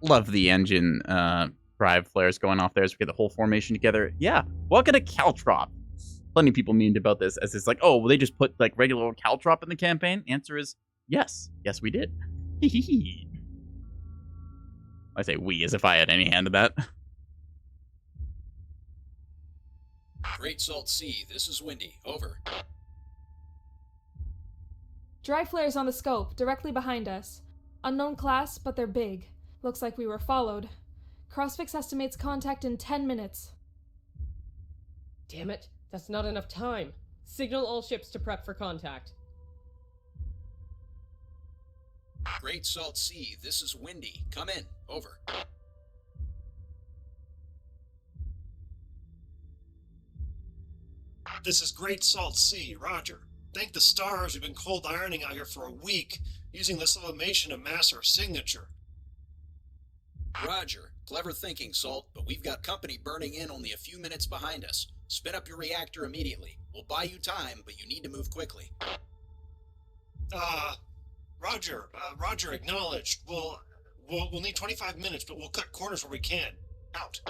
Love the engine drive flares going off there as we get the whole formation together. Yeah, welcome to Caltrop. Plenty of people memed about this as it's like, oh, well, they just put like regular old Caltrop in the campaign. Answer is yes. Yes, we did. I say we as if I had any hand in that. Great Salt Sea, this is Windy. Over. Dry flares on the scope, directly behind us. Unknown class, but they're big. Looks like we were followed. Crossfix estimates contact in 10 minutes. Damn it, that's not enough time. Signal all ships to prep for contact. Great Salt Sea, this is Windy. Come in. Over. This is Great Salt Sea, Roger. Thank the stars we've been cold ironing out here for a week, using this sublimation to mask our signature. Roger. Clever thinking, Salt, but we've got company burning in only a few minutes behind us. Spin up your reactor immediately. We'll buy you time, but you need to move quickly. Roger, acknowledged. We'll need 25 minutes, but we'll cut corners where we can. Out.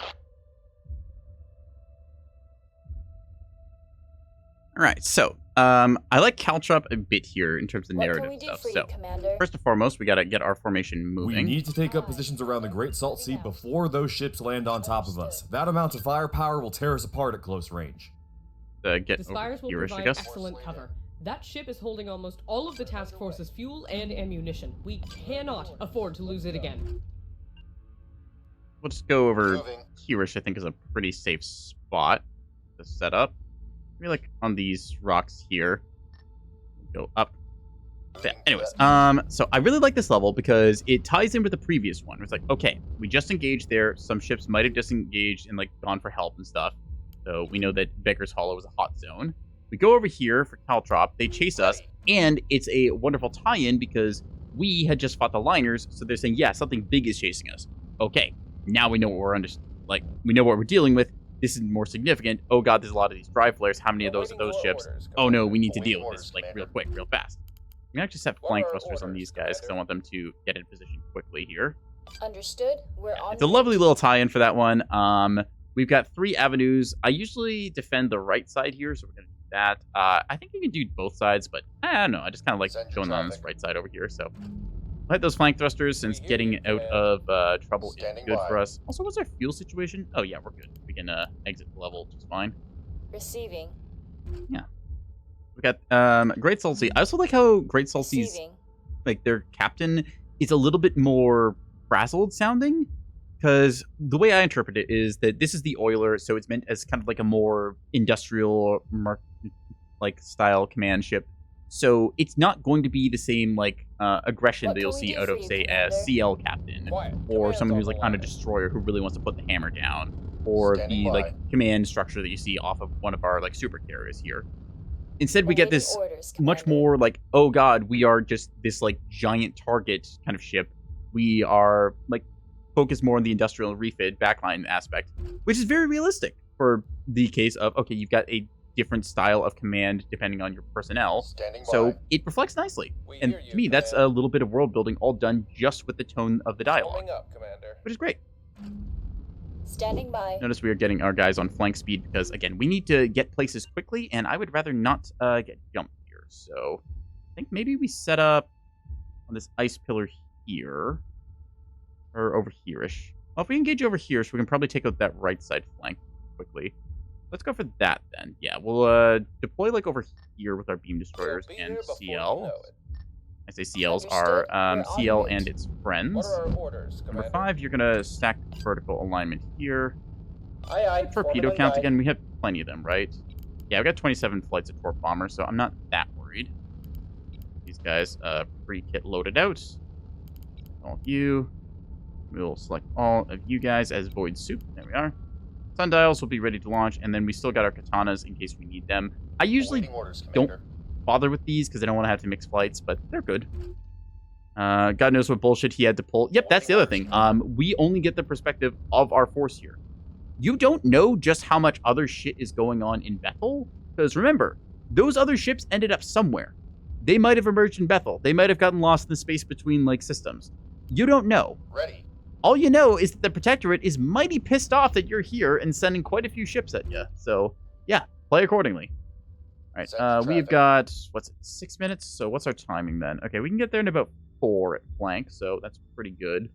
All right, so I like Caltrop a bit here in terms of What narrative can we do stuff. for you, So Commander? first and foremost, we got to get our formation We moving. need to take up positions around the Great Salt Sea before those ships land on top of us. That amount of firepower will tear us apart at close range. Get The over spires will here-ish, I provide guess. excellent cover. That ship is holding almost all of the task force's fuel and ammunition. We cannot afford to lose it again. We'll just go over here-ish, I think, is a pretty safe spot to set up. Maybe like on these rocks here. Go up. Yeah. Anyways, so I really like this level because it ties in with the previous one. It's like, okay, we just engaged there. Some ships might have disengaged and like gone for help and stuff. So we know that Baker's Hollow is a hot zone. We go over here for Caltrop. They chase us, and it's a wonderful tie-in because we had just fought the liners. So they're saying, yeah, something big is chasing us. Okay, now we know what we're we know what we're dealing with. This is more significant. Oh god, there's a lot of these drive flares. How many of those are those ships? Oh no, we need to deal with this like real quick, real fast. I'm gonna just set flank thrusters on these guys because I want them to get in position quickly here. Understood. We're on. It's a lovely little tie-in for that one. We've got 3 avenues. I usually defend the right side here, so we're gonna do that. I think you can do both sides, but I don't know. I just kind of like going on this right side over here. So I'll hit those flank thrusters since getting out of trouble is good for us. Also, what's our fuel situation? Oh yeah, we're good. We can exit the level just fine. Receiving. Yeah. We got Great Salt Sea. I also like how Great Salt Sea's Receiving. like their captain is a little bit more frazzled sounding. Because the way I interpret it is that this is the oiler, so it's meant as kind of like a more industrial like style command ship. So it's not going to be the same like aggression What that you'll can we see do out for of you, say a Commander? CL captain, Quiet. or Command's someone on who's the like on a line. destroyer who really wants to put the hammer down, or Standing the by. like command structure that you see off of one of our like super carriers here. Instead, we get Awaiting this orders, much Commander. more like, oh god, we are just this like giant target kind of ship. We are like focused more on the industrial refit backline aspect, which is very realistic for the case of, okay, you've got a different style of command depending on your personnel. Standing So by. it reflects nicely. We And hear to you, me, that's a Command. little bit of world building all done just with the tone of the dialogue, Warming up, Commander. which is great. Standing by. Notice we are getting our guys on flank speed because, again, we need to get places quickly, and I would rather not get jumped here. So I think maybe we set up on this ice pillar here, or over here-ish. Well, if we engage over here, so we can probably take out that right side flank quickly. Let's go for that then. Yeah, we'll deploy like over here with our beam destroyers We'll be and here before you CL. know it. I say CLs Understood. are We're en CL route. and its friends. What are our orders, Number Commander? 5, you're gonna stack vertical alignment here. Aye, aye. Torpedo Foreman count on again. We have plenty of them, right? Yeah, I've got 27 flights of torp bombers, so I'm not that worried. These guys, pre-kit loaded out. All of you. We'll select all of you guys as void soup. There we are. Sundials will be ready to launch, and then we still got our katanas in case we need them. I usually Awaiting orders, don't Commander. bother with these because I don't want to have to mix flights, but they're good. God knows what bullshit he had to pull. Yep, that's the other thing. We only get the perspective of our force here. You don't know just how much other shit is going on in Bethel, because remember, those other ships ended up somewhere. They might have emerged in Bethel. They might have gotten lost in the space between like systems. You don't know. Ready. all you know is that the Protectorate is mighty pissed off that you're here and sending quite a few ships at you. So, yeah, play accordingly. All right, we've got, 6 minutes? So what's our timing then? Okay, we can get there in about 4 at flank, so that's pretty good.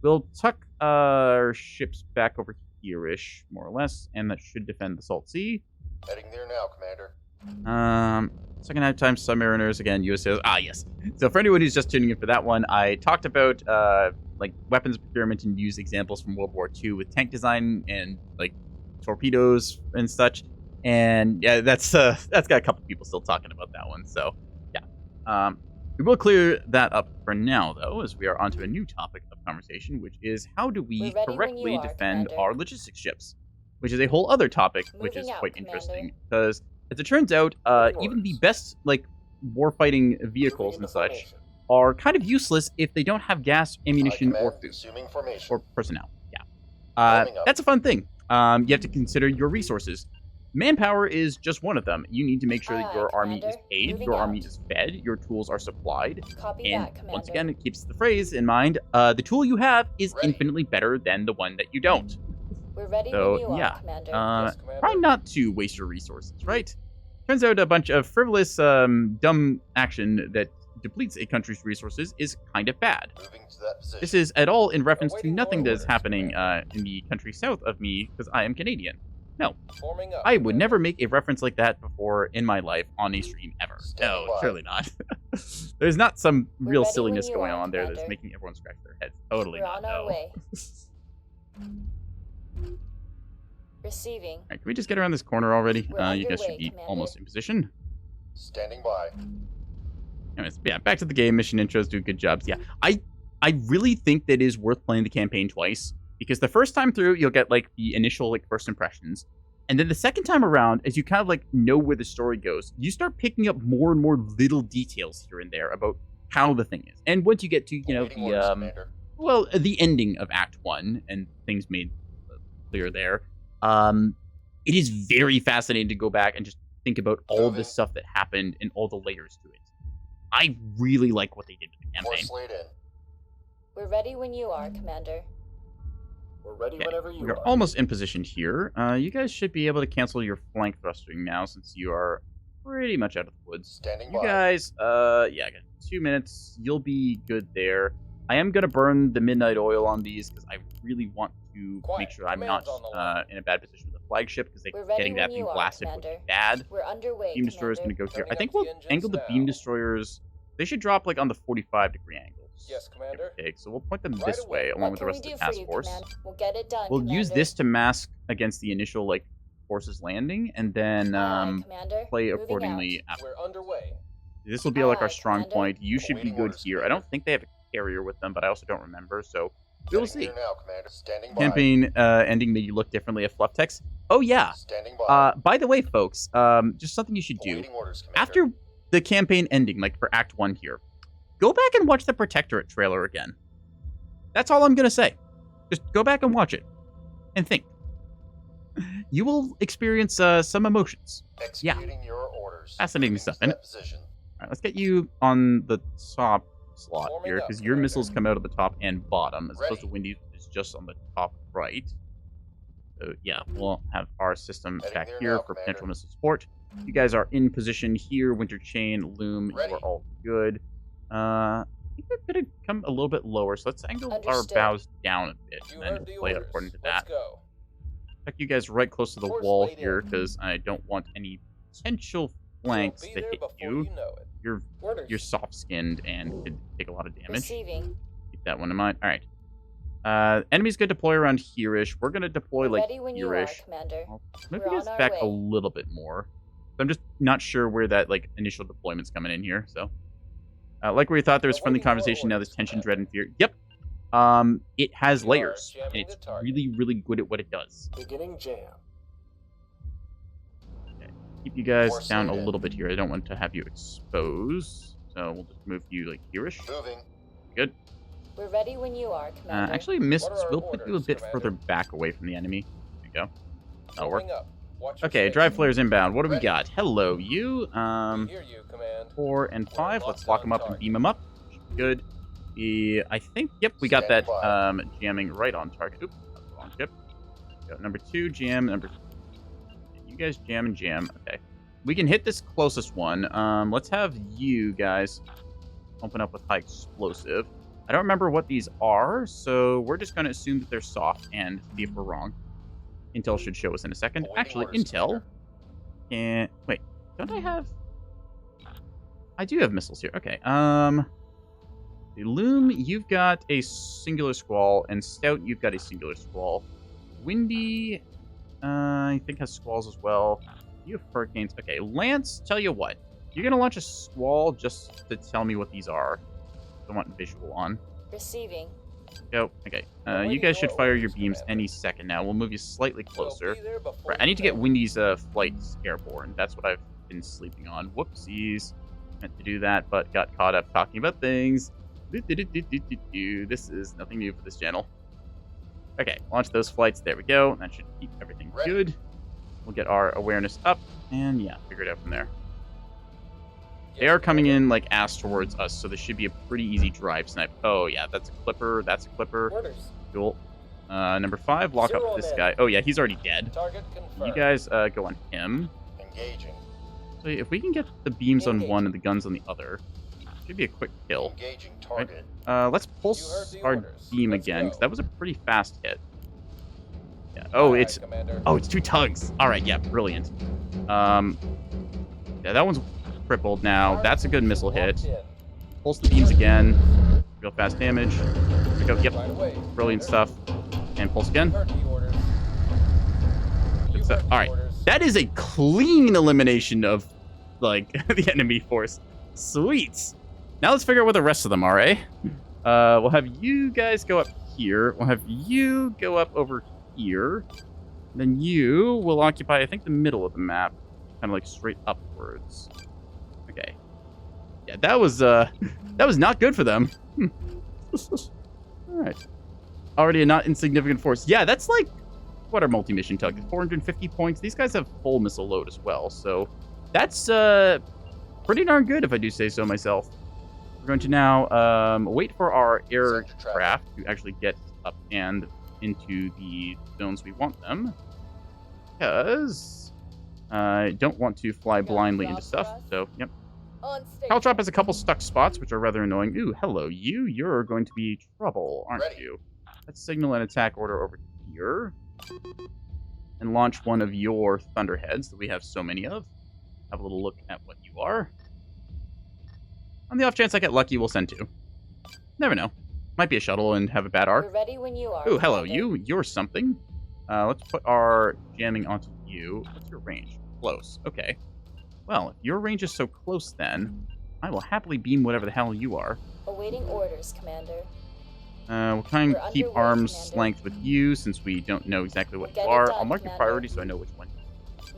We'll tuck our ships back over here-ish, more or less, and that should defend the Salt Sea. Heading there now, Commander. Second half time submariners, again, US sales. Ah, yes. So for anyone who's just tuning in for that one, I talked about, like, weapons procurement and use examples from World War II with tank design and, like, torpedoes and such. And yeah, that's got a couple people still talking about that one. So yeah, we will clear that up for now, though, as we are onto a new topic of conversation, which is how do we correctly defend our logistics ships, which is a whole other topic, which is quite interesting because, as it turns out, even the best like warfighting vehicles and such are kind of useless if they don't have gas, ammunition, or food or personnel. Yeah, that's a fun thing. You have to consider your resources. Manpower is just one of them. You need to make sure that your army is paid, your army is fed, your tools are supplied. And once again, it keeps the phrase in mind, the tool you have is infinitely better than the one that you don't. We're ready So, when you yeah, are, Commander. try not to waste your resources, right? Turns out a bunch of frivolous, dumb action that depletes a country's resources is kind of bad. This is at all in reference to nothing that is happening in the country south of me, because I am Canadian. No, I would never make a reference like that before in my life on a stream ever. No, surely not. There's not some real silliness going on there that's making everyone scratch their heads. Totally not, no. Receiving. Alright, can we just get around this corner already? We're You guys should underway, be Commander. almost in position. Standing by. Anyways, yeah, back to the game. Mission intros do good jobs. Yeah, I really think that it is worth playing the campaign twice, because the first time through, you'll get, like, the initial, like, first impressions. And then the second time around, as you kind of, like, know where the story goes, you start picking up more and more little details here and there about how the thing is. And once you get to, you know, the ending of Act 1, and things made clear there, it is very fascinating to go back and just think about all the stuff that happened and all the layers to it. I really like what they did with the campaign. We're ready when you are, Commander. We're ready whenever you We're are. almost in position here. You guys should be able to cancel your flank thrusting now, since you are pretty much out of the woods. Standing You by. guys, yeah, I got 2 minutes. You'll be good there. I am going to burn the midnight oil on these, because I really want to make sure I'm not in a bad position with the flagship, because getting that thing blasted would be bad. We're underway, Beam destroyer's going to go here. Turning I think up the we'll engines angle the now. beam destroyers. They should drop, like, on the 45-degree angles. Yes, Commander. Okay, so we'll point them Right this away. way, along with the rest of the task force. We'll get it done, We'll use Commander. this to mask against the initial, like, forces landing, and then Commander. play Moving accordingly after. We're underway. This will be like our Aye, strong Commander. point. You should be Awaiting good orders, here. I Commander. don't think they have a carrier with them, but I also don't remember, so we'll Heading see. there now, Commander. Standing by. Campaign ending made you look differently at fluff text. Oh yeah. Standing by. By the way, folks, just something you should do. Awaiting orders, Commander. After the campaign ending, like for Act 1 here, go back and watch the Protectorate trailer again. That's all I'm going to say. Just go back and watch it. And think. You will experience some emotions. Executing your orders. Fascinating Moving stuff, to innit? that position. Alright, let's get you on the top slot Forming here, up, because your Commander. missiles come out of the top and bottom, as opposed to Ready. Windy's, which is just on the top right. So yeah, we'll have our system Heading back there here now, for Commander. potential missile support. You guys are in position here, Winter Chain, Loom, Ready. you are all good. I think we're gonna come a little bit lower, so let's angle Understood. our bows down a bit, You and heard the then play it orders. according to Let's that. go. Check you guys right close to the Course wall laid here, in. because I don't want any potential We'll flanks be to there hit before you. you know it. You're Orders. You're soft-skinned and could take a lot of damage. Receiving. Keep that one in mind. All right. Enemies could deploy around here-ish. We're going to deploy, We're like, ready when you are, here-ish. Commander. I'll move We're you guys on our back a way. little bit more. I'm just not sure where that, like, initial deployment's coming in here, so. Like where you thought there was friendly Awaiting your conversation, now there's orders, tension, Commander. dread, and fear. Yep. It has You are layers, and jamming it's the target. really, really good at what it does. Beginning jam. Keep you guys Force down a needed. little bit here. I don't want to have you expose, so we'll just move you, like, here-ish. Moving. Good. We're ready when you are, Commander. Actually, Mist, What are our we'll put you a orders, bit Commander? further back away from the enemy. There you go. That'll work. Forming up. Watch your Okay, six. drive flares inbound. What do we Ready. got? Hello, you. We hear you, Command. 4 and 5. We're Let's locked lock on them up and target. beam them up. Good. I think, yep, we got that Stand jamming right on target. Oops, that's the wrong ship. Got number 2, jam. You guys jam and jam. Okay. We can hit this closest one. Let's have you guys open up with high explosive. I don't remember what these are, so we're just going to assume that they're soft and see if we're wrong. Intel should show us in a second. Awaiting Actually, orders, Intel Commander. can... Wait, don't I have... I do have missiles here. Okay, the Loom, you've got a singular squall, and Stout, you've got a singular squall. Windy, I think has squalls as well. You have hurricanes. Okay, Lance, tell you what. You're going to launch a squall just to tell me what these are. I want visual on. Receiving. Go. Okay. You guys should fire your beams any second now. We'll move you slightly closer. Right, I need to get Windy's flights airborne. That's what I've been sleeping on. Whoopsies. Meant to do that, but got caught up talking about things. This is nothing new for this channel. Okay, launch those flights. There we go. That should keep everything Ready. good. We'll get our awareness up, and yeah, figure it out from there. They are coming in like ass towards us, so this should be a pretty easy drive snipe. Oh yeah, that's a clipper. That's a clipper. Orders. Cool. Number 5, lock up Zero this in. guy. Oh yeah, he's already dead. Target confirmed. You guys go on him. Engaging. So if we can get the beams on one and the guns on the other, should be a quick kill. Engaging target. Let's You pulse heard the our orders. beam Let's again, go. because that was a pretty fast hit. Yeah. Oh, Aye, it's Commander. it's 2 tugs. All right, yeah, brilliant. Yeah, that one's crippled now. That's a good missile hit. Locked in. Pulse the beams again. Real fast damage. There we go. Yep, Right away. brilliant Commander. stuff. And pulse again. Heard the orders. Good You stuff. heard the All right, orders. that is a clean elimination of like the enemy force. Sweet. Now let's figure out where the rest of them are, eh? We'll have you guys go up here. We'll have you go up over here. Then you will occupy, I think, the middle of the map, kind of like straight upwards. Okay. Yeah, that was not good for them. All right. Already a not insignificant force. Yeah, that's like what our multi-mission tug is. 450 points. These guys have full missile load as well, so that's pretty darn good if I do say so myself. We're going to now wait for our aircraft to actually get up and into the zones we want them, because I don't want to fly blindly into stuff. So, yep. On station. Caltrop has a couple stuck spots, which are rather annoying. Ooh, hello, you. You're going to be trouble, aren't Ready. you? Let's signal an attack order over here and launch one of your thunderheads that we have so many of. Have a little look at what you are. On the off chance I get lucky, we'll send 2. Never know. Might be a shuttle and have a bad arc. We're ready when you are. Ooh, hello, Commander. you. You're something. Let's put our jamming onto you. What's your range? Close. Okay. Well, if your range is so close, then I will happily beam whatever the hell you are. Awaiting orders, Commander. We'll try and We're keep underway, arm's Commander. length with you, since we don't know exactly what We'll you get it are. done, I'll mark your Commander. priority so I know which one.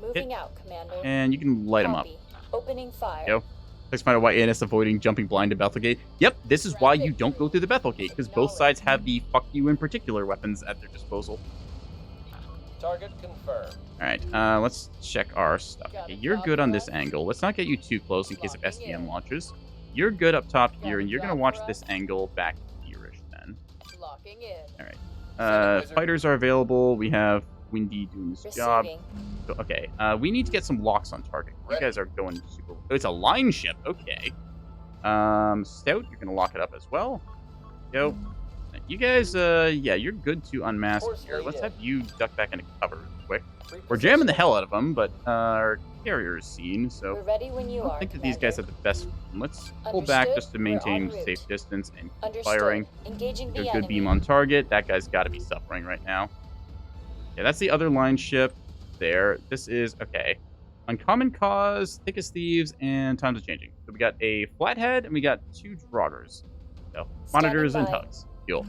Moving out, Commander. And you can light them up. Copy. Opening fire. Go. Let's find out why ANS avoiding jumping blind to Bethel Gate. Yep, this is why you don't go through the Bethel Gate, because both sides have the fuck you in particular weapons at their disposal. Target confirmed. Alright, let's check our stuff. Okay, you're good on this angle. Let's not get you too close in case of SDM launches. You're good up top here, and you're going to watch this angle back here-ish then. Locking in. Alright. Fighters are available. We have Windy doing this job. Receiving. So, okay, we need to get some locks on target. You guys are going super... Oh, it's a line ship. Okay. Stout, you're going to lock it up as well. Go. You guys, yeah, you're good to unmask Force here. laid Let's in. have you duck back into cover quick. We're jamming the hell out of them, but our carrier is seen, so We're ready when you I don't are. think that these guys have Commander. the best... Let's pull back Understood. just to We're maintain en route. safe distance and keep Understood. firing. Engaging Get the a good enemy. beam on target. That guy's got to be suffering right now. Yeah, that's the other line ship there. This is, okay. Uncommon Cause, Thick as Thieves, and Times of Changing. So we got a Flathead, and we got 2 Draugrs. So, monitors and by. tugs. Cool.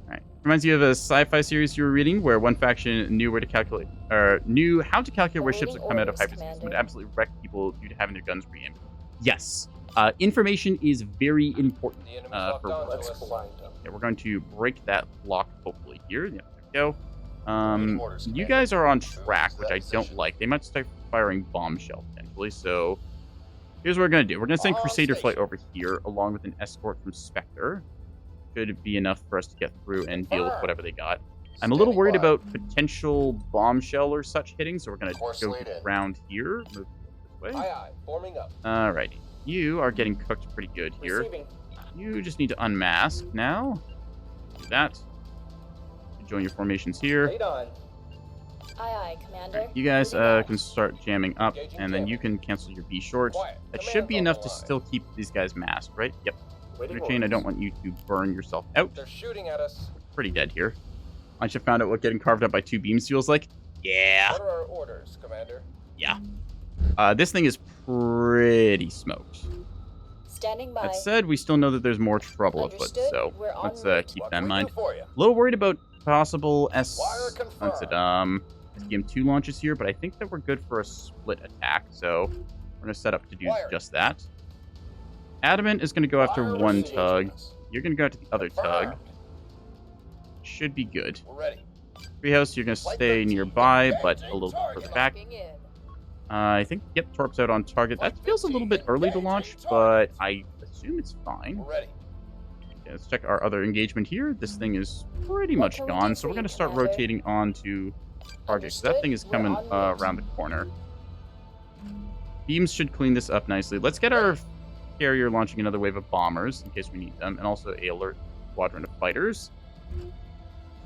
Alright. Reminds you of a sci-fi series you were reading where one faction knew where to calculate, or knew how to calculate where ships Awaiting would come out of orders, hyperspace and would Commander. absolutely wreck people due to having their guns re-aimed. Yes. Information is very important. The enemy's For locked onto let's us. Yeah, we're going to break that lock hopefully here. Yep, there we go. Awaiting orders, You Commander. guys are on Move track, to which that I don't position. like. They might start firing bombshell potentially, so Here's what we're going to do. We're going to send On Crusader Flight station. over here, along with an escort from Spectre. Should be enough for us to get through and deal with Confirmed. whatever they got. I'm a little Standing worried by. about potential bombshell or such hitting, so we're going to Course go laid in. around here. Move this way. Aye. Forming up. Alrighty. You are getting cooked pretty good here. Receiving. You just need to unmask now. Do that. Join your formations here. Lead on. Aye, Commander. You guys Moving out. can start jamming up, Engaging and then jamming. you can cancel your B short. Quiet. That Command's should be on enough the to line. still keep these guys masked, right? Yep. Waiting Chain, I orders. don't want you to burn yourself out. They're shooting at us. Pretty dead here. I just found out what getting carved up by 2 beams feels like. Yeah. What are our orders, Commander? Yeah. This thing is pretty smoked. Standing by. That said, we still know that there's more trouble afoot, Understood. so We're en let's route. keep What that in can we mind. do for you? A little worried about possible Wire what's it, SDM2 launches here, but I think that we're good for a split attack, so we're going to set up to do Wire. just that. Adamant is going to go after Wireless one engaging tug. us. You're going to go after the other tug. Confirmed. Should be good. We're ready. Treehouse, you're going to Flight stay 13, nearby, but a engaging little bit target. further back. Locking in. I think, yep, Torp's out on target. That Flight feels a little bit 15, early to launch, engaging but target. I assume it's fine. We're ready. Okay, let's check our other engagement here. This thing is pretty What much can we gone, do so for we're you, going to start Commander? rotating onto target. So that Understood. thing is We're coming en route. around the corner. Beams should clean this up nicely. Let's get our carrier launching another wave of bombers in case we need them, and also a alert squadron of fighters.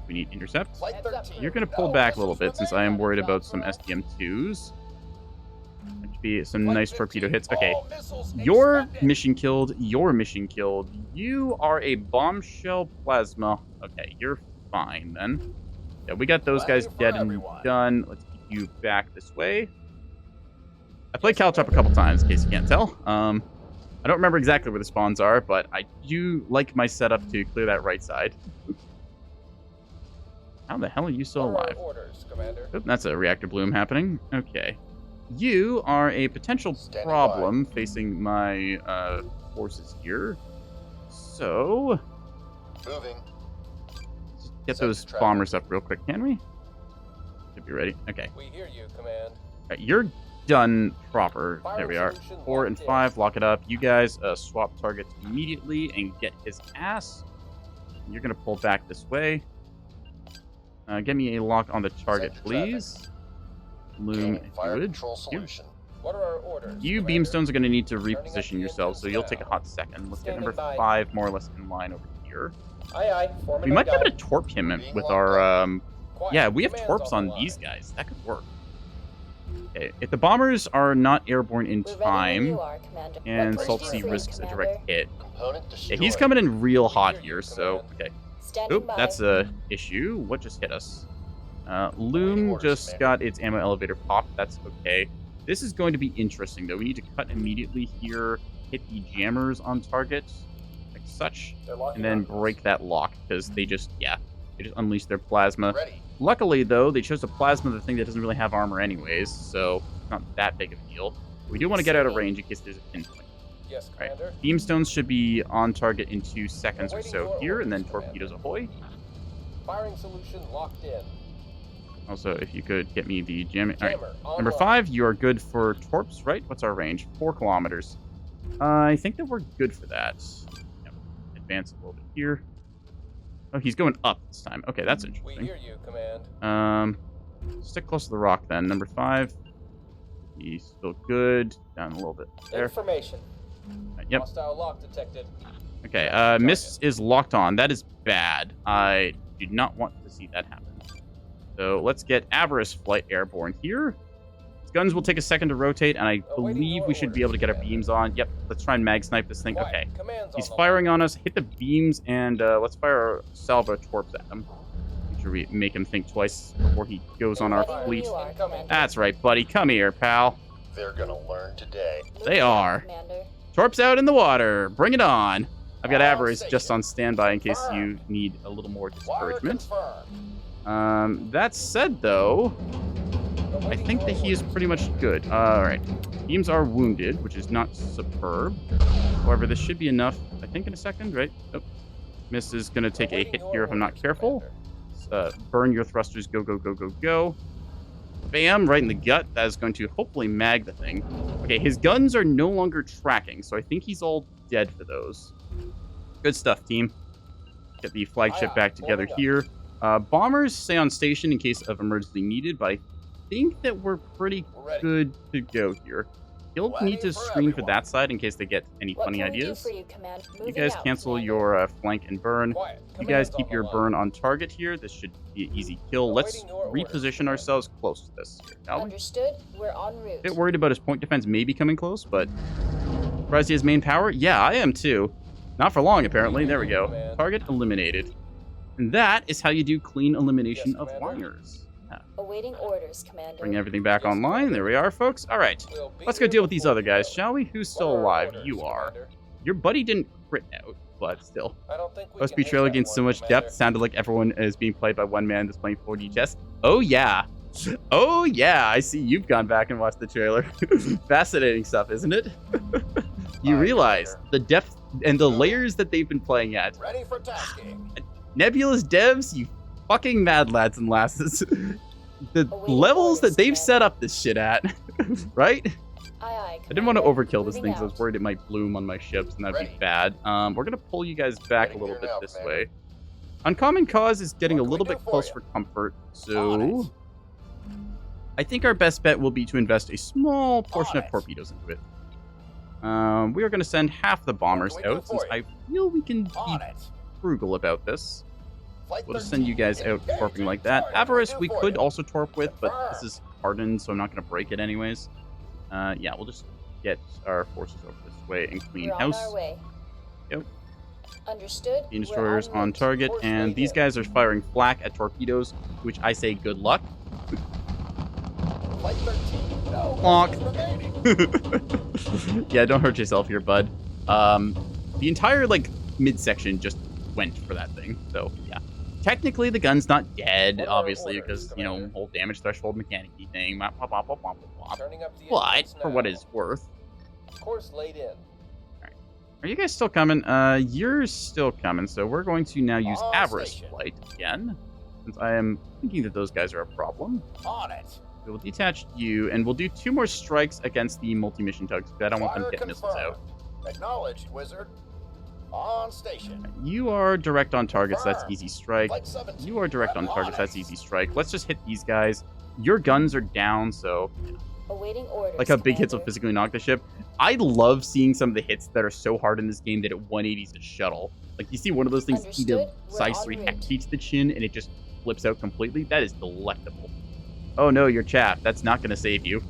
We need intercept. Flight 13. You're going to pull No back a little missiles bit since I am remain. worried about some SDM2s. That should be some nice torpedo hits. Okay, All missiles your expended. mission killed. Your mission killed. You are a bombshell plasma. Okay, you're fine then. Yeah, we got those guys Plenty for dead and everyone. done. Let's keep you back this way. I played Caltrop a couple times, in case you can't tell. I don't remember exactly where the spawns are, but I do like my setup to clear that right side. How the hell are you still What are our alive? orders, Commander? Oop, that's a reactor bloom happening. Okay. You are a potential Standing problem facing my forces here. So, Moving. let's get Set those to traffic. bombers up real quick, can we? Should be ready. Okay. We hear you, Command. Alright, you're done proper. There we are. Firing solution 4 and locked in. 5, lock it up. You guys swap targets immediately and get his ass. You're going to pull back this way. Get me a lock on the target, Set to traffic. please. Loom, Gaining if you fire would. control Thank you. solution. What are our orders? You Commander? beamstones are going to need to Turning up reposition the yourselves, so engines you'll take a now. hot second. Let's get Standing number by. 5 more or less in line over here. Aye, aye. Forming We might be up able to down. torp him Being with locked our... up. Quiet. Yeah, we have Command's torps on the line. these guys. That could work. Okay, if the bombers are not airborne in We're ready when time, you are, Commander. and What Salt can we Sea do for you, risks a Commander? direct hit. Component Yeah, destroyed. he's coming in real hot Hear you, here, so... Command. Okay. Standing Oop, by. that's a issue. What just hit us? Loom orders, just man. got its ammo elevator popped. That's okay. This is going to be interesting, though. We need to cut immediately here, hit the jammers on target, like such, They're locking and then on. break that lock, because they just unleash their plasma. Ready. Luckily, though, they chose a plasma, the thing that doesn't really have armor anyways, so not that big of a deal. We do want to get out of range in case there's a pinpoint. Yes, Right. Commander. Beamstones should be on target in 2 seconds or Awaiting so your here, and then orders, torpedoes ahoy. Firing solution locked in. Also, if you could get me the jamming. All right. Jammer Number online. 5, you are good for torps, right? What's our range? 4 kilometers. I think that we're good for that. Yep. Advance a little bit here. Oh, he's going up this time. Okay, that's We interesting. hear you, Command. Stick close to the rock then. Number 5. He's still good. Down a little bit there. Information. Yep. Hostile lock detected. Okay, Mist is locked on. That is bad. I do not want to see that happen. So let's get Avarice Flight airborne here. His guns will take a second to rotate, and I Awaiting believe your we should be able to get our orders, beams on. Yep, let's try and mag snipe this thing. Quiet. Okay. Command's He's on the firing line. on us. Hit the beams, and let's fire our salvo torps at him. Make sure we make him think twice before he goes on our Ready when fleet. you are, Commander. That's right, buddy. Come here, pal. They're gonna learn today. They Moving out, are. Commander. Torps out in the water. Bring it on. I've got On Avarice station. just on standby in case you Confirmed. need a little more Wire discouragement. confirmed. That said, though, I Awaiting think your that he is orders. pretty much good. Alright. Beams are wounded, which is not superb. However, this should be enough, I think, in a second, right? Oh. Miss is going to take a Awaiting hit your here if I'm not orders, careful. Commander. Burn your thrusters. Go, go, go, go, go. Bam! Right in the gut. That is going to hopefully mag the thing. Okay, his guns are no longer tracking, so I think he's all dead for those. Good stuff, team. Get the flagship back together here. Bombers stay on station in case of emergency needed, but I think that we're pretty good to go here. You'll need to screen for that side in case they get any funny ideas. You guys cancel your flank and burn. You guys keep your burn on target here. This should be an easy kill. Let's reposition ourselves close to this here, shall we? Understood. We're en route. Bit worried about his point defense maybe coming close, but surprised he has main power? Yeah, I am too. Not for long, apparently. There we go. Target eliminated. And that is how you do clean elimination of liners. Awaiting orders, Commander. Bring everything back online. There we are, folks. All right. Let's go deal with these other guys, shall we? Who's still alive? You are. Your buddy didn't crit out, but still. OSP trailer gains so much depth. Sounded like everyone is being played by one man that's playing 4D chess. Oh, yeah. Oh, yeah. I see you've gone back and watched the trailer. Fascinating stuff, isn't it? You realize the depth and the layers that they've been playing at. Ready for tasking. Nebulous devs, you fucking mad lads and lasses. The levels that they've set up this shit at, right? I didn't want to overkill this thing because I was worried it might bloom on my ships and that'd be bad. We're going to pull you guys back a little bit this way. Uncommon Cause is getting a little bit close for comfort, so I think our best bet will be to invest a small portion of torpedoes into it. We are going to send half the bombers out since I feel we can be frugal about this. We'll just send you guys out torping like that. Avarice we could also torp with, but this is hardened, so I'm not going to break it anyways. Yeah, we'll just get our forces over this way and clean house. Yep. Understood. The destroyers on target, and these guys are firing flak at torpedoes, which I say good luck. Plonk. Yeah, don't hurt yourself here, bud. The entire, like, midsection just went for that thing, so, yeah. Technically, the gun's not dead, obviously, because, you know, whole damage threshold mechanic-y thing. But, for what it's worth. Course laid in. Alright. Are you guys still coming? You're still coming, so we're going to now use Avarice Flight again, since I am thinking that those guys are a problem. On it. We will detach you, and we'll do 2 more strikes against the multi-mission tugs, because I don't want them to get missiles out. Acknowledged, wizard. On station. You are direct on target, so that's easy strike. You are direct on target, so that's easy strike. Let's just hit these guys. Your guns are down, so... Awaiting orders, like how big hits will physically knock the ship. I love seeing some of the hits that are so hard in this game that it 180s a shuttle. Like, you see one of those things eat a size 3 hex beat to the chin, and it just flips out completely. That is delectable. Oh no, you're chapped. That's not going to save you.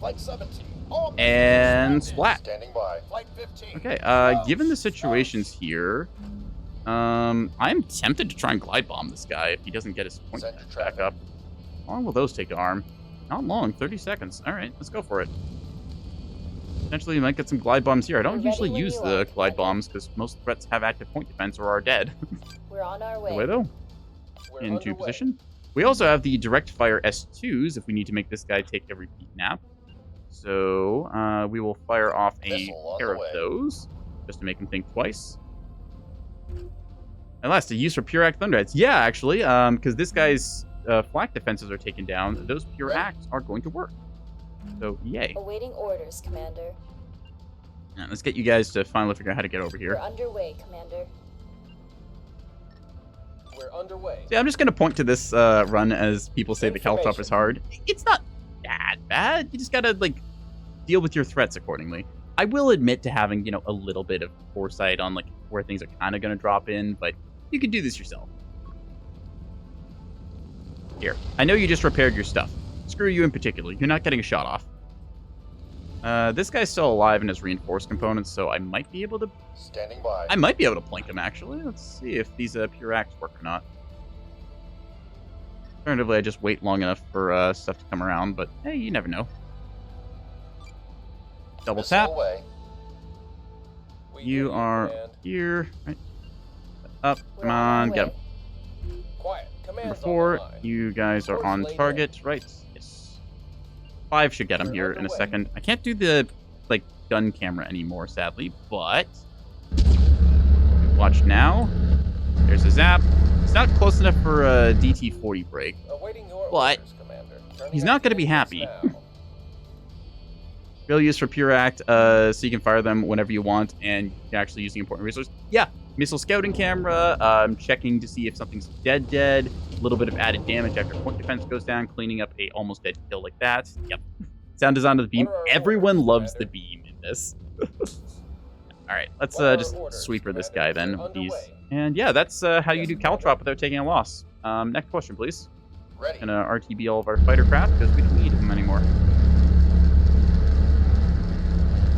And splat. Standing by. Flight 15. Okay, given the situations here, I'm tempted to try and glide bomb this guy if he doesn't get his point back up. How long will those take to arm? Not long, 30 seconds. All right, let's go for it. Potentially, we might get some glide bombs here. I don't usually use the glide bombs because most threats have active point defense or are dead. We're on our way. Away though. Into position. We also have the direct fire S2s if we need to make this guy take a repeat nap. So we will fire off a pair of those just to make him think twice. At last, a use for pure act thunderheads. Yeah, actually, because this guy's flak defenses are taken down. Those pure acts are going to work. So yay. Awaiting orders, Commander. Yeah, let's get you guys to finally figure out how to get over here. We're underway, Commander. We're underway. Yeah, I'm just going to point to this run as people say the Caltrop is hard. It's not that bad. You just got to, like, deal with your threats accordingly. I will admit to having, you know, a little bit of foresight on, like, where things are kind of going to drop in, but you can do this yourself. Here, I know you just repaired your stuff. Screw you in particular. You're not getting a shot off. This guy's still alive and has reinforced components, so I might be able to... Standing by. I might be able to plink him, actually. Let's see if these pure acts work or not. Alternatively, I just wait long enough for stuff to come around, but hey, you never know. Double tap. You are here. Right. Up. Come on, get him. Quiet. Number 4, you guys are on target, right? Yes. 5 should get him here in a second. I can't do the, like, gun camera anymore, sadly, but... Watch now. There's a zap. It's not close enough for a DT-40 break, but he's not going to be happy. Real use for Pure Act, so you can fire them whenever you want, and you're actually using important resources. Yeah, missile scouting camera, checking to see if something's dead. A little bit of added damage after point defense goes down, cleaning up a almost dead kill like that. Yep. Sound design of the beam. What are our Everyone orders, loves the Commander? beam in this. All right, let's What are our just orders, sweeper this Commander? guy then We're with these. underway. And yeah, that's how you Yes, do Commander. Caltrop without taking a loss. Next question, please. Ready. Gonna RTB all of our fighter craft because we don't need them anymore. All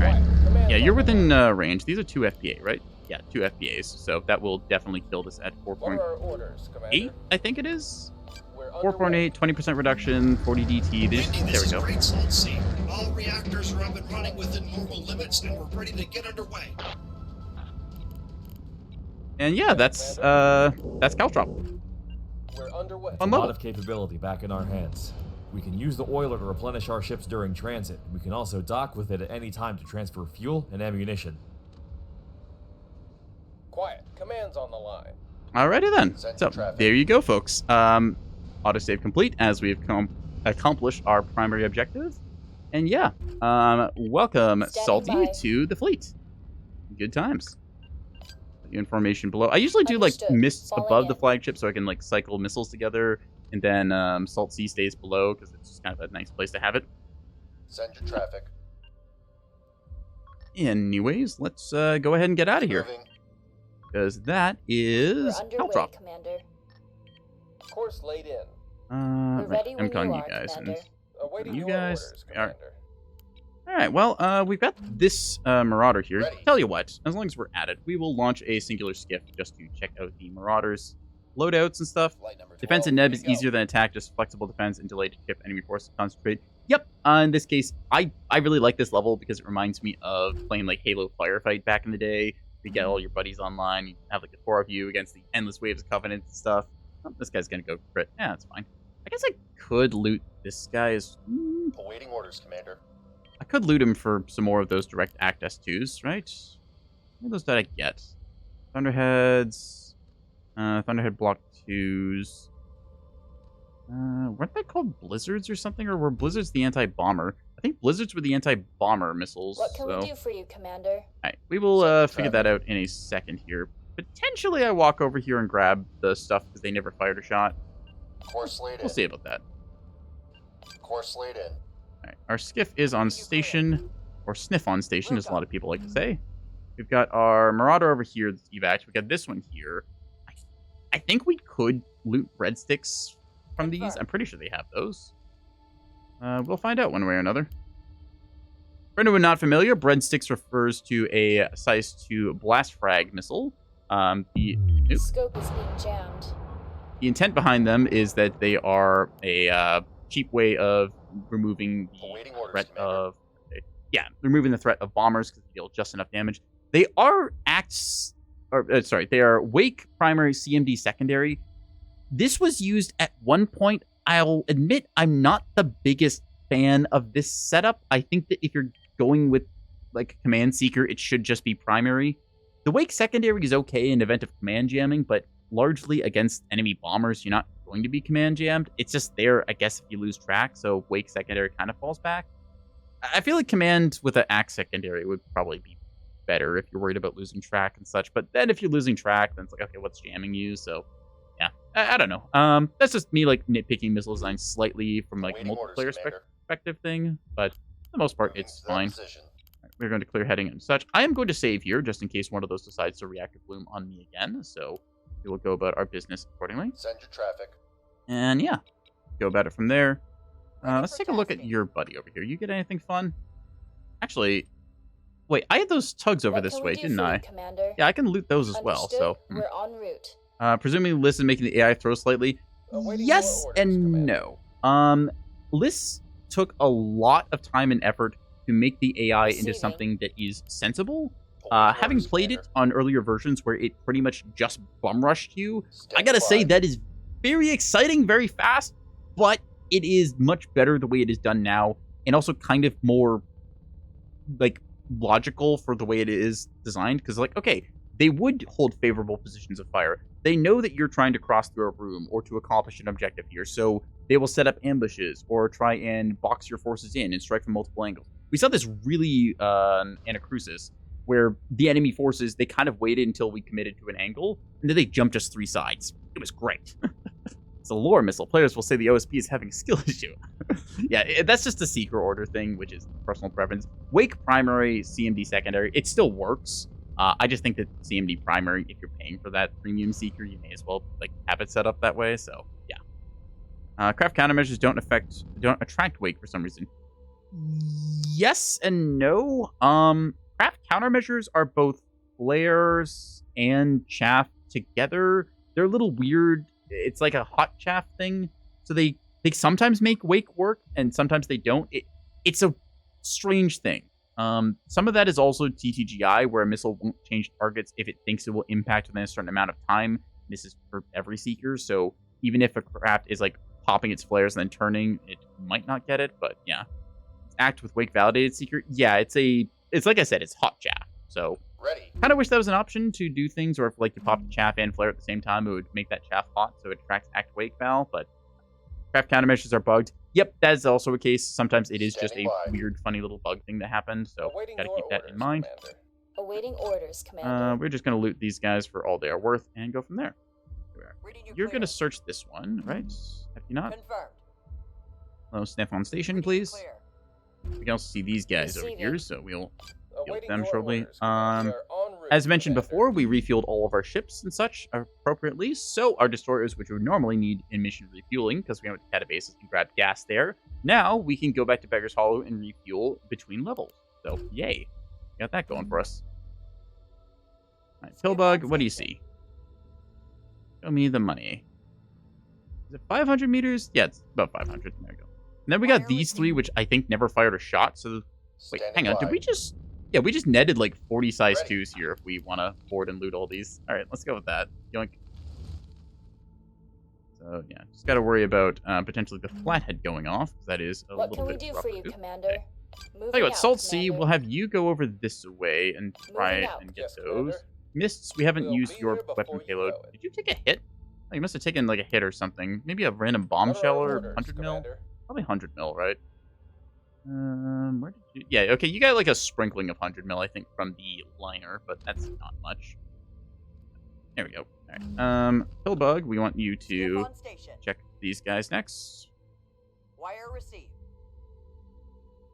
right. Quiet. Command Yeah, you're on the within line. range. These are 2 FPA, right? Yeah, 2 FPAs. So that will definitely kill this at What 4.8, are our orders, Commander? I think it is. We're 4.8, 20% reduction, 40 DT. Windy, There this we is go. Great Salt Sea. All reactors are up and running within normal limits, and we're ready to get underway. And yeah, that's Caltrop. We're underway. Fun A lot level. of capability back in our hands. We can use the oiler to replenish our ships during transit. We can also dock with it at any time to transfer fuel and ammunition. Quiet. Command's on the line. Alrighty then. Send So traffic. there you go, folks. Autosave complete as we've accomplished our primary objective. And yeah, welcome Standing Salty by. to the fleet. Good times. Information below. I usually do like Understood. mists Falling above the in. flagship so I can like cycle missiles together, and then Salt Sea stays below because it's just kind of a nice place to have it. Send your traffic. Anyways, let's go ahead and get out of here Moving. because that We're is underway, Caltrop. Commander. Course laid in. We're Right, ready I'm when calling you you are, guys. Commander. Awaiting You your guys orders, are- Commander. All right, well, we've got this Marauder here. Ready. Tell you what, as long as we're at it, we will launch a singular skiff just to check out the Marauders, loadouts and stuff. Flight number 12. Defense in Neb ready is to go. easier than attack, just flexible defense and delayed to ship enemy forces concentrate. Yep, in this case, I really like this level because it reminds me of playing like Halo Firefight back in the day. You get all your buddies online, you have like the 4 of you against the endless waves of Covenant and stuff. Oh, this guy's gonna go crit. Yeah, that's fine. I guess I could loot this guy as... Awaiting orders, Commander. I could loot him for some more of those direct act S2s, right? What are those that I get? Thunderheads, Thunderhead Block 2s. Weren't they called Blizzards or something? Or were Blizzards the anti-bomber? I think Blizzards were the anti-bomber missiles. What can so... we do for you, Commander? Alright, we will Send figure that out in a second here. Potentially I walk over here and grab the stuff because they never fired a shot. Course laid in. We'll see about that. Course laid in. Alright, our skiff is on station, or sniff on station, as a lot of people like to say. We've got our Marauder over here, that's evac. We've got this one here. I think we could loot breadsticks from these. I'm pretty sure they have those. We'll find out one way or another. For anyone not familiar, breadsticks refers to a size 2 blast frag missile. The Scope is being jammed. intent behind them is that they are a cheap way of removing the Awaiting orders, threat Commander. of removing the threat of bombers because they deal just enough damage. They are they are Wake primary, CMD secondary. This was used at one point. I'll admit I'm not the biggest fan of this setup. I think that if you're going with like a command seeker, it should just be primary. The Wake secondary is okay in event of command jamming, but largely against enemy bombers, you're not going to be command jammed. It's just there, I guess, if you lose track, so Wake secondary kind of falls back. I feel like command with an axe secondary would probably be better if you're worried about losing track and such, but then if you're losing track, then it's like, okay, what's jamming you? So, yeah, I don't know. That's just me, like, nitpicking missile design slightly from, like, a Awaiting orders, multiplayer Commander. perspective thing, but for the most part, Moving it's to that fine. position. We're going to clear heading and such. I am going to save here just in case one of those decides to reactive bloom on me again. So we will go about our business accordingly. Send your traffic. And yeah, go about it from there. Ready Let's for take a look at tasking. your buddy over here. You get anything fun? Actually, wait, I had those tugs over What this can way, we do didn't for I? you, Commander? Yeah, I can loot those as well. Understood. So, We're en route. presuming Liz is making the AI throw slightly. Awaiting Yes your orders, and Commander. no. Liz took a lot of time and effort to make the AI into Receiving. something that is sensible. Awaiting Having orders, played it Commander. on earlier versions where it pretty much just bum rushed you, I Stand gotta say by. that is very exciting, very fast, but it is much better the way it is done now, and also kind of more like logical for the way it is designed. Because like, okay, they would hold favorable positions of fire. They know that you're trying to cross through a room or to accomplish an objective here, so they will set up ambushes or try and box your forces in and strike from multiple angles. We saw this really Anacrusis, where the enemy forces, they kind of waited until we committed to an angle, and then they jumped us 3 sides. It was great. It's a lore missile. Players will say the OSP is having a skill issue. Yeah, that's just a Seeker order thing, which is personal preference. Wake primary, CMD secondary, it still works. I just think that CMD primary, if you're paying for that premium Seeker, you may as well like have it set up that way. So yeah. Craft countermeasures don't attract Wake for some reason. Yes and no. Craft countermeasures are both flares and chaff together. They're a little weird. It's like a hot chaff thing. So they sometimes make Wake work and sometimes they don't. It's a strange thing. Some of that is also TTGI, where a missile won't change targets if it thinks it will impact within a certain amount of time. This is for every Seeker, so even if a craft is like popping its flares and then turning, it might not get it. But yeah, act with Wake validated Seeker. Yeah, it's like I said, it's hot chaff. So Ready. kind of wish that was an option to do things, or if like you popped chaff and flare at the same time, it would make that chaff hot, so it attracts act Wake val. But craft countermeasures are bugged. Yep, that is also a case. Sometimes it is just a weird, funny little bug thing that happened, so Awaiting gotta your keep that in orders, mind. Commander. Awaiting orders, Commander. We're just gonna loot these guys for all they are worth and go from there. Reading you You're clear. gonna search this one, right? Have you not? Confirmed. Hello, Sniff on station, Reading you please. clear. We can also see these guys over Receiving. here, so we'll deal with Awaiting them your shortly. orders, Commander. We are en route, As mentioned Commander. before, we refueled all of our ships and such appropriately, so our destroyers, which would normally need in mission refueling, because we went to catabases and grabbed gas there, now we can go back to Beggar's Hollow and refuel between levels. So, yay. Got that going for us. Alright, Pillbug, what do you see? Show me the money. Is it 500 meters? Yeah, it's about 500. There we go. And then we got these 3, which I think never fired a shot, so... Wait, Standing hang on, by. did we just... Yeah, we just netted like 40 size Ready. 2s here if we want to board and loot all these. Alright, let's go with that. Yoink. So, yeah, just got to worry about potentially the flathead going off, because that is a What little can we bit do rough for to you, do. Commander? Okay. Moving Tell you what, out, Salt Sea, Commander. we'll have you go over this way and try Moving it out. and get Yes, those. Commander. Mists, we haven't We'll used be your here before weapon you payload. know it. Did you take a hit? Oh, you must have taken like a hit or something. Maybe a random What are bombshell our or orders, 100 mil? Commander? Probably 100 mil, right? Where did you... Yeah, okay, you got like a sprinkling of 100 mil, I think, from the liner, but that's not much. There we go. Alright, Pillbug, we want you Sniff to on station. check these guys next. Wire received.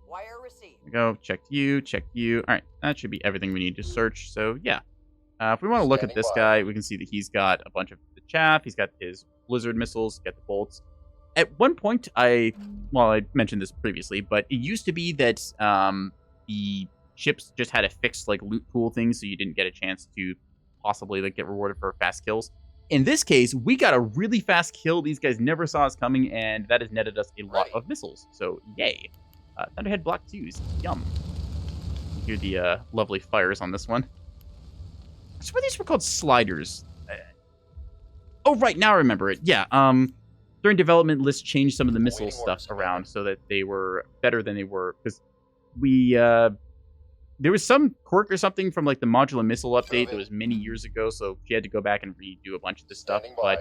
Wire received. There we go, checked you. Alright, that should be everything we need to search, so yeah. If we want to look at Standing this by. guy, we can see that he's got a bunch of the chaff, he's got his blizzard missiles, he's got the bolts. At one point, I mentioned this previously, but it used to be that the ships just had a fixed like loot pool thing, so you didn't get a chance to possibly like get rewarded for fast kills. In this case, we got a really fast kill. These guys never saw us coming, and that has netted us a lot Ready. of missiles. So yay! Thunderhead Block 2s, yum. You hear the lovely fires on this one. I swear these were called sliders. Oh right, now I remember it. Yeah. During development, List changed some of the missile Awaiting stuff orders, around Commander. so that they were better than they were, because we there was some quirk or something from like the modular missile update that Moving. was many years ago, so she had to go back and redo a bunch of this stuff. Standing by.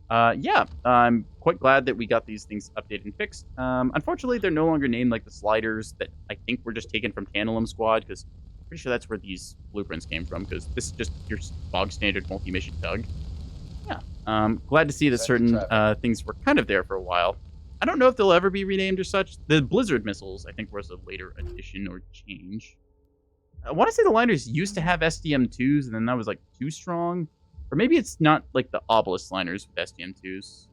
But yeah, I'm quite glad that we got these things updated and fixed. Unfortunately, they're no longer named like the sliders that I think were just taken from Tantalum Squad, because I'm pretty sure that's where these blueprints came from, because this is just your bog standard multi-mission tug. Yeah, glad to see that Sending certain traffic. things were kind of there for a while. I don't know if they'll ever be renamed or such. The Blizzard missiles, I think, was a later addition or change. I want to say the liners used to have SDM2s, and then that was like too strong. Or maybe it's not like the Obelisk liners with SDM2s.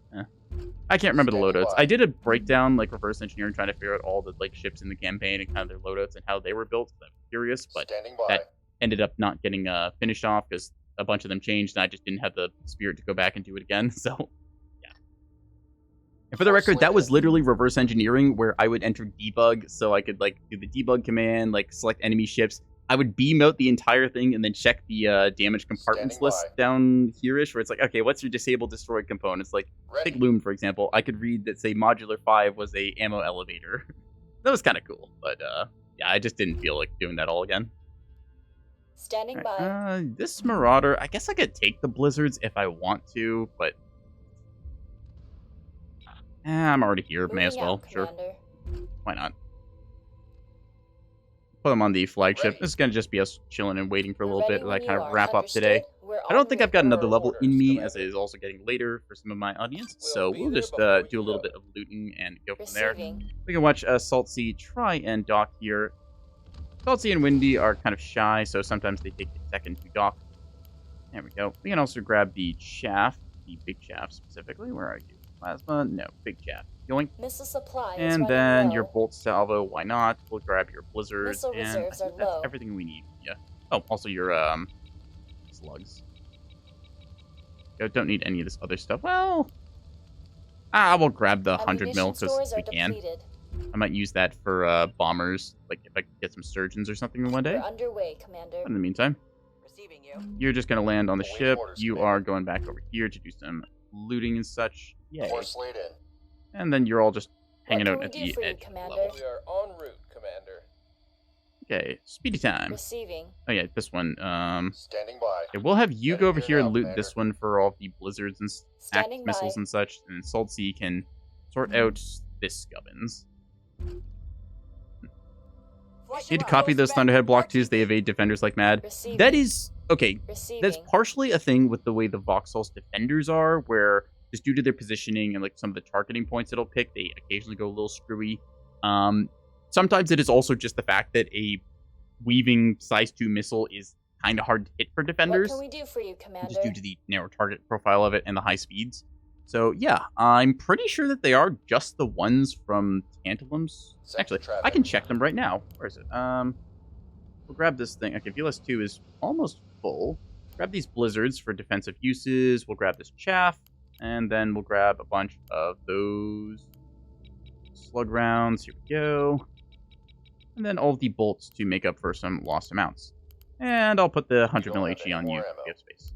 I can't remember the Standing loadouts. by. I did a breakdown, like reverse engineering, trying to figure out all the like ships in the campaign and kind of their loadouts and how they were built. I'm curious, but Standing by. that ended up not getting finished off because a bunch of them changed, and I just didn't have the spirit to go back and do it again. So, yeah. And for the record, that was literally reverse engineering, where I would enter debug, so I could like do the debug command, like select enemy ships. I would beam out the entire thing and then check the damage compartments Standing list by. down here-ish, where it's like, okay, what's your disabled destroyed components? Like, Ready. take Loom, for example. I could read that, say, Modular 5 was a ammo elevator. That was kind of cool, but yeah, I just didn't feel like doing that all again. Standing by. Alright, this Marauder, I guess I could take the Blizzards if I want to, but I'm already here. May as Moving well. out, Sure. Commander. Why not? put them on the flagship. Ready. This is going to just be us chilling and waiting for a We're little ready bit as I when kind you of are. wrap up today. Understood? We're I don't en think I've route. got another Order level in orders, me, Commander. as it is also getting later for some of my audience. We'll So be we'll there just before do a you little know bit it. of looting and go from there. Receiving. We can watch Salt Sea try and dock here. Salt Sea and Windy are kind of shy, so sometimes they take a second to dock. There we go. We can also grab the chaff, the big chaff specifically. Where are you? Plasma? No, big chaff. Yoink. Missile supply is And running then low. your bolt salvo, why not? We'll grab your blizzards, Missile and I reserves think are that's low. everything we need. Yeah. Oh, also your slugs. Don't need any of this other stuff. Well, we'll grab the 100 mil Ammunition because stores are we can. depleted. I might use that for bombers, like if I could get some surgeons or something in one day. We're underway, Commander. But in the meantime, Receiving you. you're just gonna land on the Awaiting ship. orders, You Commander. are going back over here to do some looting and such. Yay. Course laid in. And then you're all just hanging What out can at we do the for you, edge. Commander? We are en route, Commander. Okay, speedy time. Receiving. Oh yeah, this one. Standing by. Okay, we'll have you Heading go over here here and now, loot Commander. this one for all the blizzards and Standing by. missiles and such, and Salt Sea can sort out this gubbins. Need to copy those Thunderhead Block 2s. They evade defenders like mad. Receiving. That is okay. Receiving. That's partially a thing with the way the Vauxhall's defenders are, where just due to their positioning and like some of the targeting points it'll pick, they occasionally go a little screwy. Sometimes it is also just the fact that a weaving size 2 missile is kind of hard to hit for defenders, What can we do for you, Commander? just due to the narrow target profile of it and the high speeds. So yeah, I'm pretty sure that they are just the ones from Tantalum's. Sector Actually, traffic. I can check them right now. Where is it? We'll grab this thing. Okay, VLS 2 is almost full. Grab these blizzards for defensive uses. We'll grab this chaff, and then we'll grab a bunch of those slug rounds. Here we go. And then all of the bolts to make up for some lost amounts. And I'll put the 100 don't mil have HE any on you. more if ammo. you have space.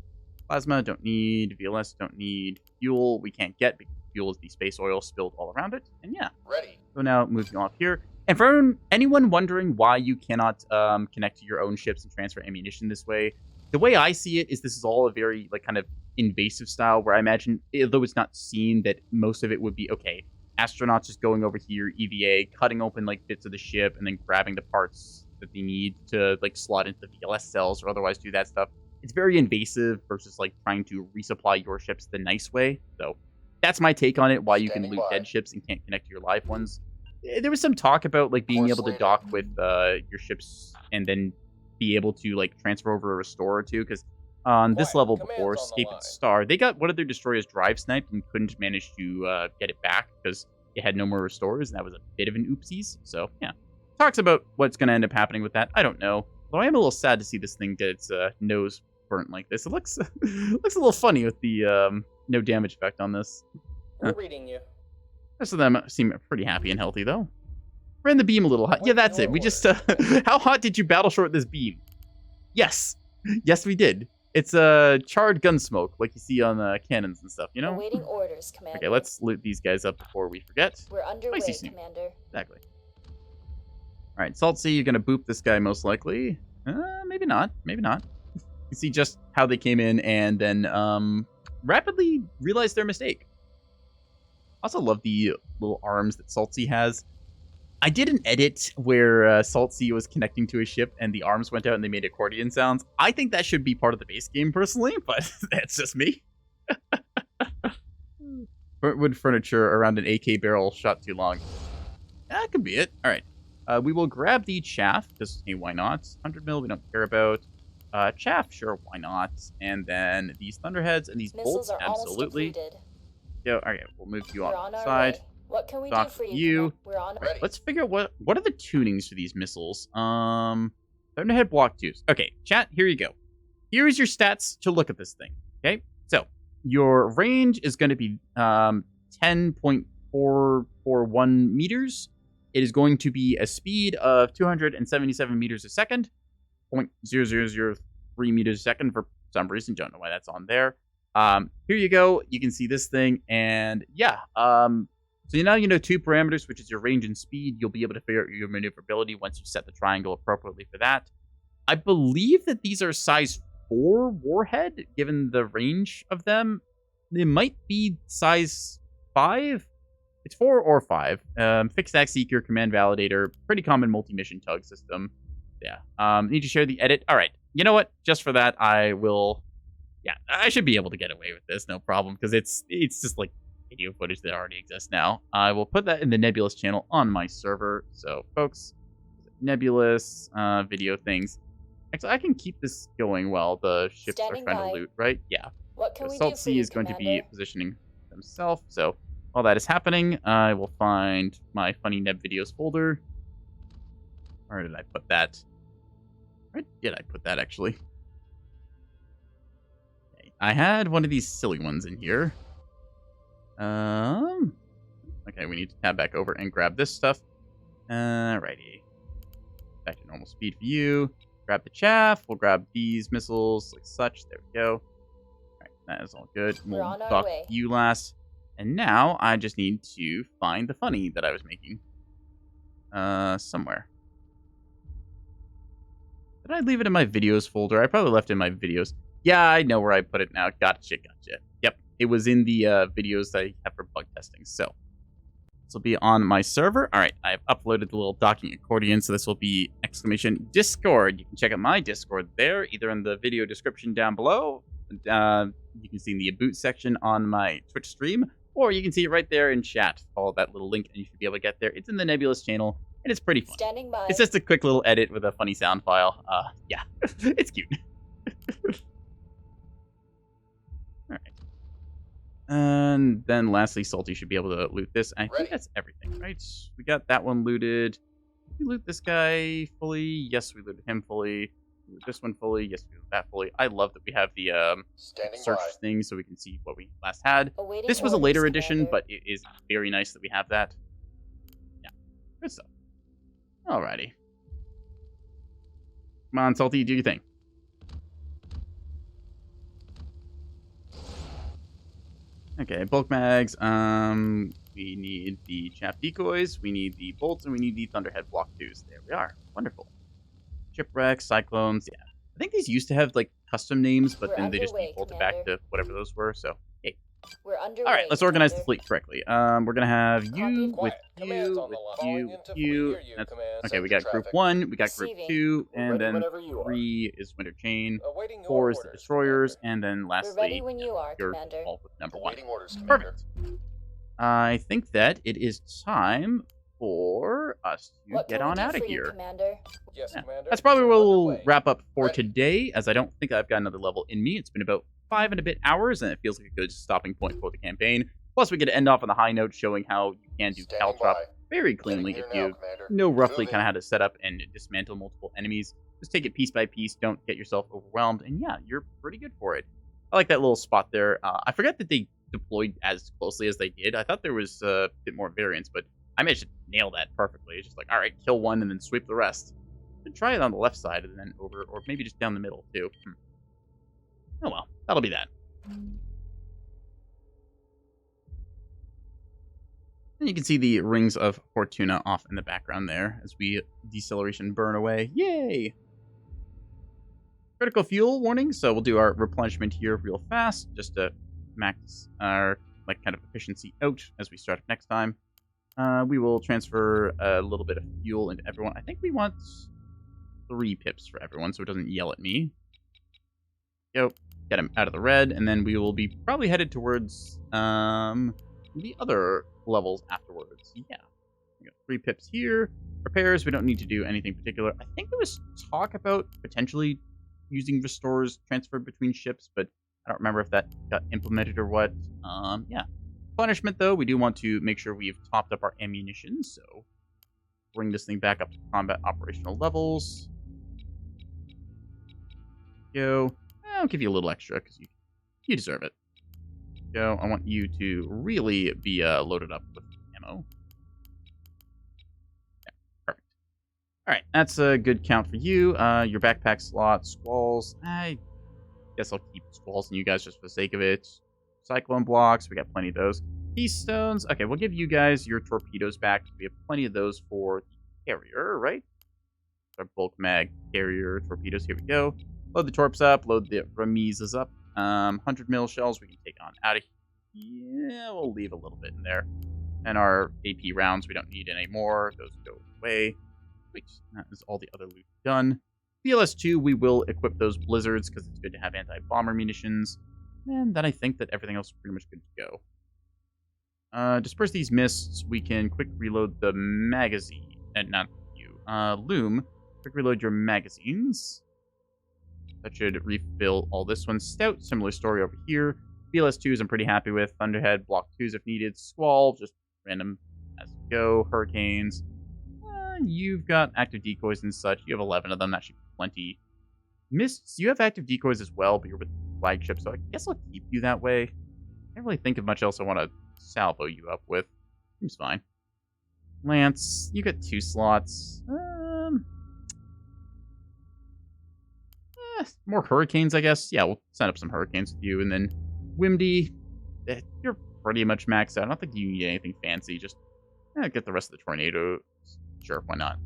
Plasma, don't need. VLS, don't need. Fuel, we can't get because fuel is the space oil spilled all around it. And yeah, Ready. so now moving off here. And for anyone wondering why you cannot connect to your own ships and transfer ammunition this way, the way I see it is this is all a very like kind of invasive style where I imagine, although it's not seen, that most of it would be, okay, astronauts just going over here, EVA, cutting open like bits of the ship and then grabbing the parts that they need to like slot into the VLS cells or otherwise do that stuff. It's very invasive versus like trying to resupply your ships the nice way. So that's my take on it, why you can Standing loot by. dead ships and can't connect to your live ones. There was some talk about like being Course able to laid dock in. with your ships and then be able to like transfer over a restore or two, because on this Quiet. level Command's before on the Escape line. at Star, they got one of their destroyers drive sniped and couldn't manage to get it back because it had no more restores, and that was a bit of an oopsies. So yeah, talks about what's going to end up happening with that. I don't know, though I am a little sad to see this thing get its nose burnt like this. It looks looks a little funny with the no damage effect on this. We're reading you. The rest of them seem pretty happy and healthy, though. Ran the beam a little hot. Yeah, that's it. We just... how hot did you battle short this beam? Yes. Yes, we did. It's a charred gun smoke, like you see on cannons and stuff, you know? Awaiting orders, Commander. Okay, let's loot these guys up before we forget. We're underway, Spicy soup. Commander. Exactly. Alright, Salt Sea, you're going to boop this guy most likely. Maybe not. Maybe not. You see just how they came in and then rapidly realized their mistake. Also love the little arms that Salt Sea has. I did an edit where Salt Sea was connecting to a ship and the arms went out and they made accordion sounds. I think that should be part of the base game personally, but that's just me. Wood furniture around an AK barrel shot too long. That could be it. All right. We will grab the chaff, because hey, why not? 100 mil, we don't care about. Chaff, sure, why not? And then these thunderheads and these Missiles bolts, are almost absolutely. depleted. Yeah, all right, we'll move you We're off on the our side. way. What can we do Dock for you? you. Commander? We're on. Ready. Let's figure out what are the tunings for these missiles. Thunderhead block 2s. Okay, chat, here you go. Here's your stats to look at this thing. Okay, so your range is going to be 10.441 meters. It is going to be a speed of 277 meters a second, 0.0003 meters a second for some reason. Don't know why that's on there. Here you go. You can see this thing, and yeah. So now you know 2 parameters, which is your range and speed. You'll be able to figure out your maneuverability once you set the triangle appropriately for that. I believe that these are size 4 warhead, given the range of them. They might be size 5. It's 4 or 5. Fixed axe seeker, command validator, pretty common multi-mission tug system. Yeah. Need to share the edit. All right. You know what? Just for that, I will. Yeah, I should be able to get away with this, no problem, because it's just like video footage that already exists now. I will put that in the Nebulous channel on my server. So, folks, Nebulous video things. Actually, I can keep this going while the ships Standing are trying by. to loot, right? Yeah. What can So we Salt do for Sea you, is going to be Commander? positioning themselves. So while that is happening, I will find my funny Neb videos folder. Where did I put that? Where did I put that, actually? Okay. I had one of these silly ones in here. Okay, we need to tab back over and grab this stuff. Alrighty. Back to normal speed for you. Grab the chaff. We'll grab these missiles like such. There we go. Alright, that is all good. We're on our dock way. you last. And now I just need to find the funny that I was making. Somewhere. Did I leave it in my videos folder? I probably left it in my videos. Yeah, I know where I put it now. Gotcha. Yep, it was in the videos that I have for bug testing. So this will be on my server. All right, I've uploaded the little docking accordion, so this will be exclamation Discord. You can check out my Discord there, either in the video description down below. You can see in the About section on my Twitch stream, or you can see it right there in chat. Follow that little link, and you should be able to get there. It's in the Nebulous channel, and it's pretty fun. Standing by. It's just a quick little edit with a funny sound file. Yeah, it's cute. All right. And then lastly, Salty should be able to loot this. I think that's everything, right? We got that one looted. Did we loot this guy fully? Yes, we looted him fully. We looted this one fully. Yes, we looted that fully. I love that we have the Standing search by. thing so we can see what we last had. Awaiting This was a orders, later edition, Commander. but it is very nice that we have that. Yeah, good stuff. Alrighty. Come on, Salty, do your thing. Okay, bulk mags. We need the chaff decoys, we need the bolts, and we need the thunderhead block 2s. There we are. Wonderful. Shipwrecks, cyclones, yeah. I think these used to have, like, custom names, but We're then they just underway, defaulted back Commander. to whatever those were, so, hey. We're underway. Alright, let's organize the Commander. fleet correctly. We're gonna have you Copy. with Quiet. Command's you, on the with line. you, Falling with into you. we hear you, That's, Command. okay, Send we the got group traffic. 1, we got group Receiving. 2, We're and ready then whenever you are. 3 is Winter Chain, Awaiting your 4 is the orders, destroyers, Commander. and then We're lastly, ready when you are, you're Commander. all with number 1. Awaiting orders, Commander. Perfect. I think that it is time for us to What get can we on do out of for you, here. Commander? Yes, Yeah. Commander. That's probably where we'll Underway. wrap up for Ready. today, as I don't think I've got another level in me. It's been about 5 and a bit hours, and it feels like a good stopping point for the campaign. Plus, we get to end off on the high note, showing how you can do Standing Caltrop by. very cleanly Heading if here you now, Commander. know roughly Moving. kind of how to set up and dismantle multiple enemies. Just take it piece by piece. Don't get yourself overwhelmed, and yeah, you're pretty good for it. I like that little spot there. I forgot that they deployed as closely as they did. I thought there was a bit more variance, but I managed to nail that perfectly. It's just like, all right, kill one and then sweep the rest. Should try it on the left side and then over, or maybe just down the middle too. Oh well, that'll be that. And you can see the rings of Fortuna off in the background there as we deceleration burn away. Yay! Critical fuel warning, so we'll do our replenishment here real fast, just to max our like kind of efficiency out as we start next time. We will transfer a little bit of fuel into everyone. I think we want 3 pips for everyone, so it doesn't yell at me. Go, get him out of the red, and then we will be probably headed towards the other levels afterwards. Yeah, we got 3 pips here. Repairs, we don't need to do anything particular. I think there was talk about potentially using restores transferred between ships, but I don't remember if that got implemented or what. Yeah. Punishment, though, we do want to make sure we've topped up our ammunition, so bring this thing back up to combat operational levels. Go. I'll give you a little extra, because you deserve it. Go. I want you to really be loaded up with ammo. Yeah, perfect. Alright, that's a good count for you. Your backpack slot, squalls. I guess I'll keep squalls and you guys just for the sake of it. Cyclone blocks, we got plenty of those. Peace stones. Okay, we'll give you guys your torpedoes back. We have plenty of those for the carrier, right? Our bulk mag carrier torpedoes. Here we go. Load the torps up. Load the remises up. 100 mil shells we can take on out of here. Yeah, we'll leave a little bit in there. And our AP rounds we don't need any more. Those go away. Sweet. That is all the other loot done. BLS-2, we will equip those blizzards because it's good to have anti-bomber munitions. And then I think that everything else is pretty much good to go. Disperse these mists. We can quick reload the magazine. Not you. Loom. Quick reload your magazines. That should refill all this one. Stout, similar story over here. BLS-2s I'm pretty happy with. Thunderhead, Block 2s if needed. Squall, just random as we go. Hurricanes. You've got active decoys and such. You have 11 of them. That should be plenty. Mists, you have active decoys as well, but you're with the flagship, so I guess I'll keep you that way. I can't really think of much else I want to salvo you up with. Seems fine. Lance, you got 2 slots. More hurricanes, I guess. Yeah, we'll set up some hurricanes with you. And then Wimdy, you're pretty much maxed out. I don't think you need anything fancy. Just get the rest of the tornadoes. Sure, why not?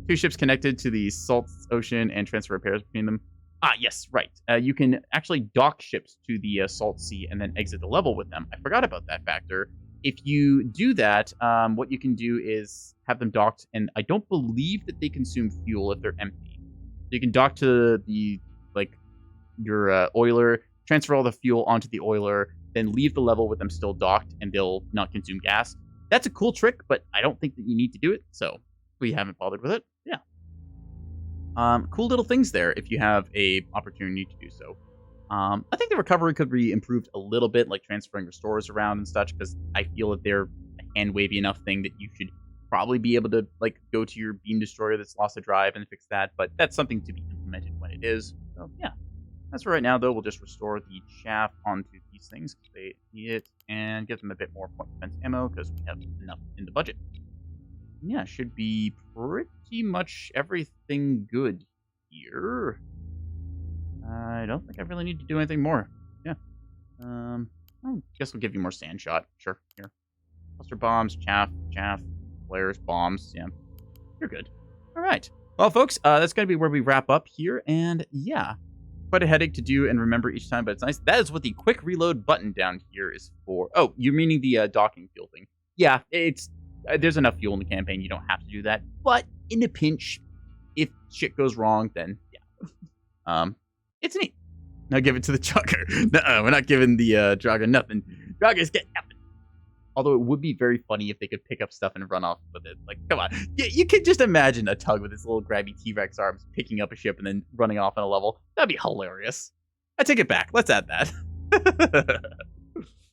2 ships connected to the salt ocean and transfer repairs between them. Ah, yes, right. You can actually dock ships to the salt sea and then exit the level with them. I forgot about that factor. If you do that, what you can do is have them docked, and I don't believe that they consume fuel if they're empty. So you can dock to the your oiler, transfer all the fuel onto the oiler, then leave the level with them still docked, and they'll not consume gas. That's a cool trick, but I don't think that you need to do it, so we haven't bothered with it. Yeah. Cool little things there if you have a opportunity to do so. I think the recovery could be improved a little bit, like transferring restorers around and such, because I feel that they're a hand-wavy enough thing that you should probably be able to go to your beam destroyer that's lost a drive and fix that, but that's something to be implemented when it is. So yeah. As for right now, though, we'll just restore the chaff onto these things because they need it, and give them a bit more point defense ammo because we have enough in the budget. Yeah, should be pretty much everything good here. I don't think I really need to do anything more. Yeah. I guess we'll give you more sand shot. Sure. Here. Cluster bombs, chaff, flares, bombs. Yeah. You're good. All right. Well, folks, that's going to be where we wrap up here. And yeah, quite a headache to do and remember each time, but it's nice. That is what the quick reload button down here is for. Oh, you're meaning the docking fuel thing. Yeah, it's there's enough fuel in the campaign. You don't have to do that. But in a pinch, if shit goes wrong, then yeah. It's neat. Now give it to the Jogger. Nuh-uh, we're not giving the Jogger nothing. Joggers get nothing. Although it would be very funny if they could pick up stuff and run off with it. Like, come on. You could just imagine a tug with his little grabby T-Rex arms picking up a ship and then running off on a level. That'd be hilarious. I take it back. Let's add that.